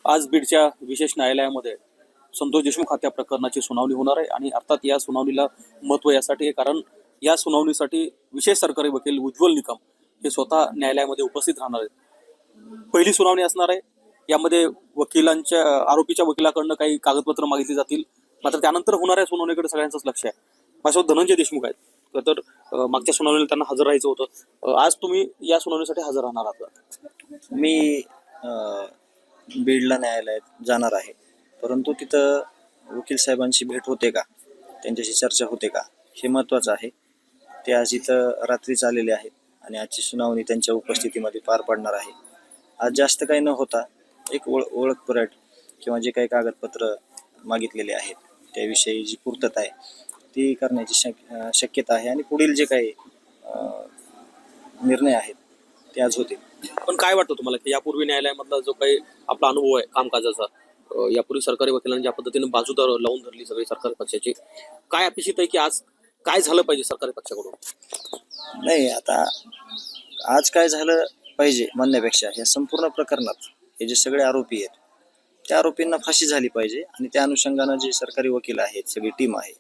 आज बीडच्या विशेष न्यायालयामध्ये संतोष देशमुख हत्या प्रकरणाची सुनावणी होणार आहे आणि अर्थात या सुनावणीला महत्त्व यासाठी आहे कारण या सुनावणीसाठी विशेष सरकारी वकील उज्ज्वल निकम हे स्वतः न्यायालयामध्ये उपस्थित राहणार आहेत। पहिली सुनावणी असणार आहे। यामध्ये वकिलांच्या आरोपीच्या वकिलाकडनं काही कागदपत्र मागितली जातील, मात्र त्यानंतर होणाऱ्या सुनावणीकडे सगळ्यांचंच लक्ष आहे। माझ्यासोबत धनंजय देशमुख आहेत। तर मागच्या सुनावणीला त्यांना हजर राहायचं होतं। आज तुम्ही या सुनावणीसाठी हजर राहणार आहात। मी बीडला न्यायालयात जाणार आहे, परंतु तिथं वकील साहेबांची भेट होते का, त्यांच्याशी चर्चा होते का, हे महत्त्वाचं आहे। ते आज इथं रात्रीच आलेले आहेत आणि आजची सुनावणी त्यांच्या उपस्थितीमध्ये पार पडणार आहे। आज जास्त काही न होता एक ओळख परेड किंवा जे काही कागदपत्र मागितलेले आहेत त्याविषयी जी पूर्तता आहे ती करण्याची शक्यता आहे आणि पुढील जे काही निर्णय आहेत ते आज होतील। पण काय वाटतं तुम्हाला की यापूर्वी न्यायालयामधला जो काही आपला अनुभव आहे कामकाजाचा, यापूर्वी सरकारी वकिलांनी ज्या पद्धतीने बाजू लावून धरली सगळी सरकारी पक्षाची, काय अपेक्षित आहे की आज काय झालं पाहिजे सरकारी पक्षाकडून? नाही, आता आज काय झालं पाहिजे म्हणण्यापेक्षा या संपूर्ण प्रकरणात हे जे सगळे आरोपी आहेत त्या आरोपींना फाशी झाली पाहिजे आणि त्या अनुषंगानं जे सरकारी वकील आहेत, सगळी टीम आहे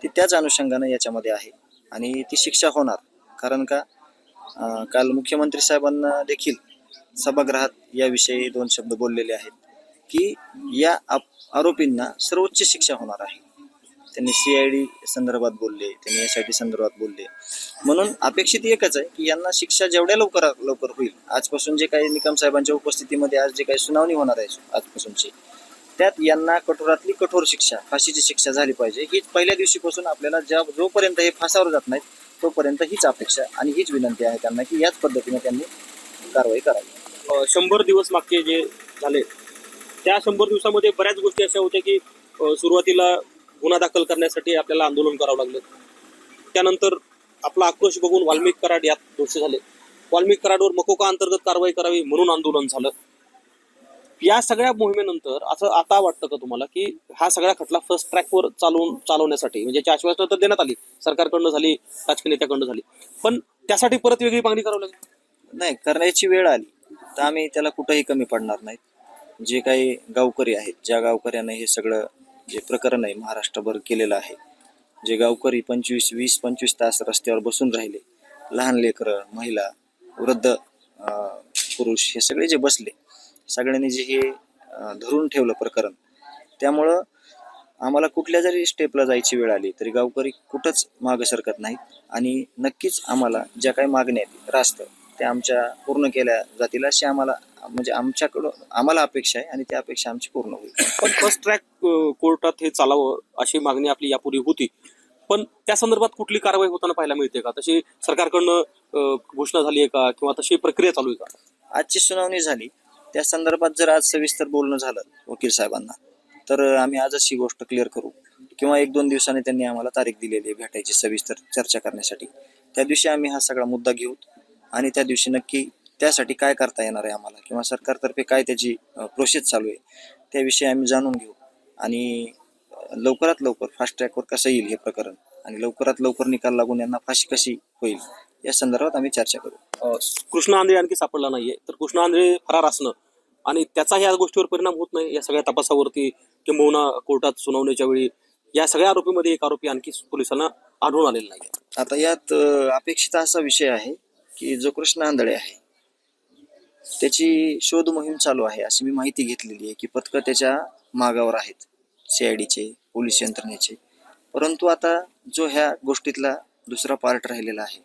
ती त्याच अनुषंगानं याच्यामध्ये आहे आणि ती शिक्षा होणार। कारण का काल मुख्यमंत्री साहेबांना देखील सभागृहात याविषयी 2 शब्द बोललेले आहेत की या आरोपींना सर्वोच्च शिक्षा होणार आहे। त्यांनी CID संदर्भात बोलले, त्यांनी SIT संदर्भात बोलले, म्हणून अपेक्षित एकच आहे की यांना शिक्षा जेवढ्या लवकर होईल, आजपासून जे काही निकम साहेबांच्या उपस्थितीमध्ये आज जे काही सुनावणी होणार आहे आजपासूनची, त्यात यांना कठोरातली कठोर शिक्षा, फाशीची शिक्षा झाली पाहिजे। हीच पहिल्या दिवशीपासून आपल्याला जोपर्यंत हे फासावर जात नाहीत तोपर्यंत हीच अपेक्षा आणि हीच विनंती आहे त्यांना की याच पद्धतीने त्यांनी कारवाई करावी। 100 दिवस मागचे जे झाले त्या 100 दिवसामध्ये बऱ्याच गोष्टी अशा होत्या की सुरुवातीला गुन्हा दाखल करण्यासाठी आपल्याला आंदोलन करावं लागलं, त्यानंतर आपला आक्रोश बघून वाल्मिक कराड यात दोषी झाले, वाल्मिक कराडवर मकोका अंतर्गत कारवाई करावी म्हणून आंदोलन झालं। या सगळ्या मोहिमेनंतर असं आता वाटतं का तुम्हाला की हा सगळा खटला फर्स्ट ट्रॅकवर चालवण्यासाठी, म्हणजे याची आश्वासनं तर देण्यात आली, सरकारकडनं झाली, राजकीय नेत्याकडनं झाली, पण त्यासाठी परत वेगळी मागणी करावी लागेल? नाही, करण्याची वेळ आली तर आम्ही त्याला कुठंही कमी पडणार नाहीत। जे काही गावकरी आहेत, ज्या गावकऱ्यांना हे सगळं जे प्रकरण आहे महाराष्ट्रभर केलेलं आहे, जे गावकरी 20-25 तास रस्त्यावर बसून राहिले, लहान लेकरं, महिला, वृद्ध पुरुष, हे सगळे जे बसले, सगळ्यांनी जे हे धरून ठेवलं प्रकरण, त्यामुळं आम्हाला कुठल्या जरी स्टेपला जायची वेळ आली तरी गावकरी कुठंच मागं सरकत नाहीत आणि नक्कीच आम्हाला ज्या काही मागण्या आहेत रास्त त्या आमच्या पूर्ण केल्या जातील अशी आम्हाला अपेक्षा आहे आणि त्या अपेक्षा आमची पूर्ण होईल। पण फर्स्ट ट्रॅक कोर्टात हे चालावं अशी मागणी आपली यापूर्वी होती, पण त्या संदर्भात कुठली कारवाई होताना पाहायला मिळते का? तशी सरकारकडनं घोषणा झाली आहे का, किंवा तशी प्रक्रिया चालू आहे का? आजची सुनावणी झाली त्या संदर्भात जर आज सविस्तर बोलणं झालं वकील साहेबांना तर आम्ही आजच ही गोष्ट क्लिअर करू, किंवा 1-2 दिवसांनी त्यांनी आम्हाला तारीख दिलेली आहे भेटायची सविस्तर चर्चा करण्यासाठी। त्या दिवशी आम्ही हा सगळा मुद्दा घेऊ आणि त्या दिवशी नक्की त्यासाठी काय करता येणार आहे आम्हाला, किंवा सरकारतर्फे काय त्याची प्रोसेस चालू आहे त्याविषयी आम्ही जाणून घेऊ आणि लवकरात लवकर फास्ट ट्रॅकवर कसं येईल हे प्रकरण आणि लवकरात लवकर निकाल लागून यांना फाशी कशी होईल या संदर्भात आम्ही चर्चा करू। कृष्णा आंधळे आणखी सापडला नाहीये, तर कृष्णा आंधळे फरार असणं आणि त्याचा या गोष्टीवर परिणाम होत नाही या सगळ्या तपासावरती, किंबहुना कोर्टात सुनावणीच्या वेळी या सगळ्या आरोपीमध्ये एक आरोपी आणखी पोलिसांना आढळून आलेला नाही? आता यात अपेक्षित असा विषय आहे की जो कृष्णा आंधळे आहे त्याची शोध मोहीम चालू आहे अशी मी माहिती घेतलेली आहे की पथकं त्याच्या मागावर आहेत, CIDचे, पोलीस यंत्रणेचे। परंतु आता जो ह्या गोष्टीतला दुसरा पार्ट राहिलेला आहे,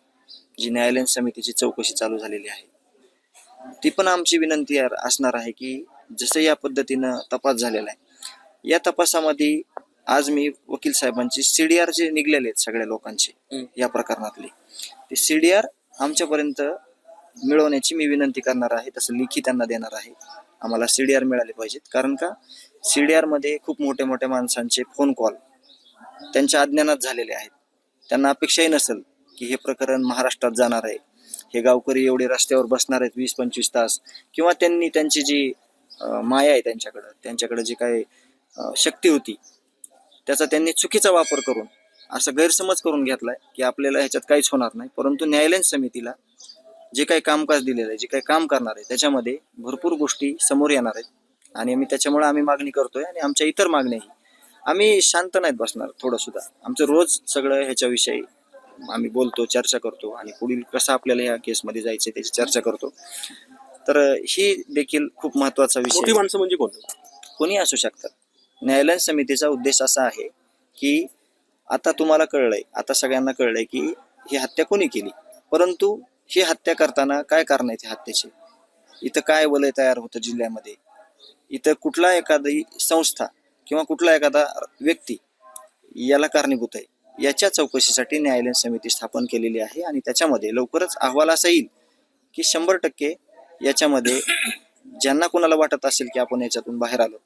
जी न्यायालयीन समितीची चौकशी चालू झालेली आहे, ती पण आमची विनंती असणार आहे की जसं या पद्धतीनं तपास झालेला आहे या तपासामध्ये आज मी वकील साहेबांची CDR जे निघलेले आहेत सगळ्या लोकांचे या प्रकरणातले, ते CDR आमच्यापर्यंत मिळवण्याची मी विनंती करणार आहे। तसं लिखी त्यांना देणार आहे, आम्हाला CDR मिळाले पाहिजेत। कारण का CDR मध्ये खूप मोठ्या माणसांचे फोन कॉल त्यांच्या अज्ञानात झालेले आहेत, त्यांना अपेक्षाही नसेल की हे प्रकरण महाराष्ट्रात जाणार आहे, हे गावकरी एवढे रस्त्यावर बसणार आहेत 20-25 तास, किंवा त्यांनी त्यांची जी माया आहे त्यांच्याकडे जी काही शक्ती होती त्याचा त्यांनी चुकीचा वापर करून असा गैरसमज करून घेतलाय की आपल्याला ह्याच्यात काहीच होणार नाही। परंतु न्यायालयीन समितीला जे काही कामकाज दिलेलं आहे, जे काही काम करणार आहे त्याच्यामध्ये भरपूर गोष्टी समोर येणार आहेत आणि त्याच्यामुळे आम्ही मागणी करतोय आणि आमच्या इतर मागण्याही. आम्ही शांत नाहीत बसणार थोडं सुद्धा. आमचं रोज सगळं ह्याच्याविषयी आम्ही बोलतो, चर्चा करतो आणि पुढील कसं आपल्याला ह्या केसमध्ये जायचं त्याची चर्चा करतो. तर ही देखील खूप महत्वाचा विषय मोठी आहे. माणसं म्हणजे कोण? कोणी असू शकतात. न्यायालयीन समितीचा उद्देश असा आहे की आता तुम्हाला कळलंय, आता सगळ्यांना कळलंय की ही हत्या कोणी केली, परंतु ही हत्या करताना काय कारण आहे हत्याचे, इथं काय वलय तयार होतं जिल्ह्यामध्ये, इथं कुठला एखादी संस्था किंवा कुठला एखादा व्यक्ती याला कारणीभूत आहे, याच्या चौकशीसाठी न्यायालयीन समिती स्थापन केलेली आहे. आणि त्याच्यामध्ये लवकरच अहवाल असा येईल की 100% याच्यामध्ये ज्यांना कोणाला वाटत असेल की आपण याच्यातून बाहेर आलो,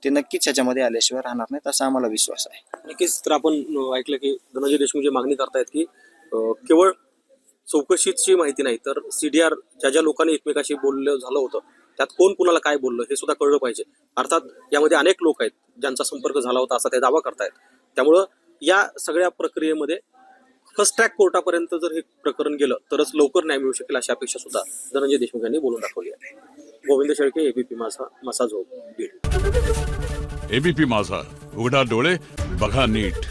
ते नक्कीच याच्यामध्ये आल्याशिवाय राहणार नाहीत असा आम्हाला विश्वास आहे. नक्कीच. तर आपण ऐकलं की धनंजय देशमुख जे मागणी करतायत की केवळ चौकशीची माहिती नाही तर CDR ज्या लोकांनी एकमेकाशी बोललं झालं होतं त्यात कोण कुणाला काय बोललं हे सुद्धा कळलं पाहिजे. अर्थात यामध्ये अनेक लोक आहेत ज्यांचा संपर्क झाला होता असा ते दावा करतायत. त्यामुळं या सगळ्या प्रक्रियेमध्ये फर्स्ट ट्रॅक कोर्टापर्यंत जर हे प्रकरण गेलं तरच लवकर न्याय मिळू शकेल अशी अपेक्षा सुद्धा धनंजय देशमुख यांनी बोलून दाखवली आहे. गोविंद शेळके, ABP माझा, मसाजोग, बीड. ABP माझा, उघडा डोळे बघा नीट.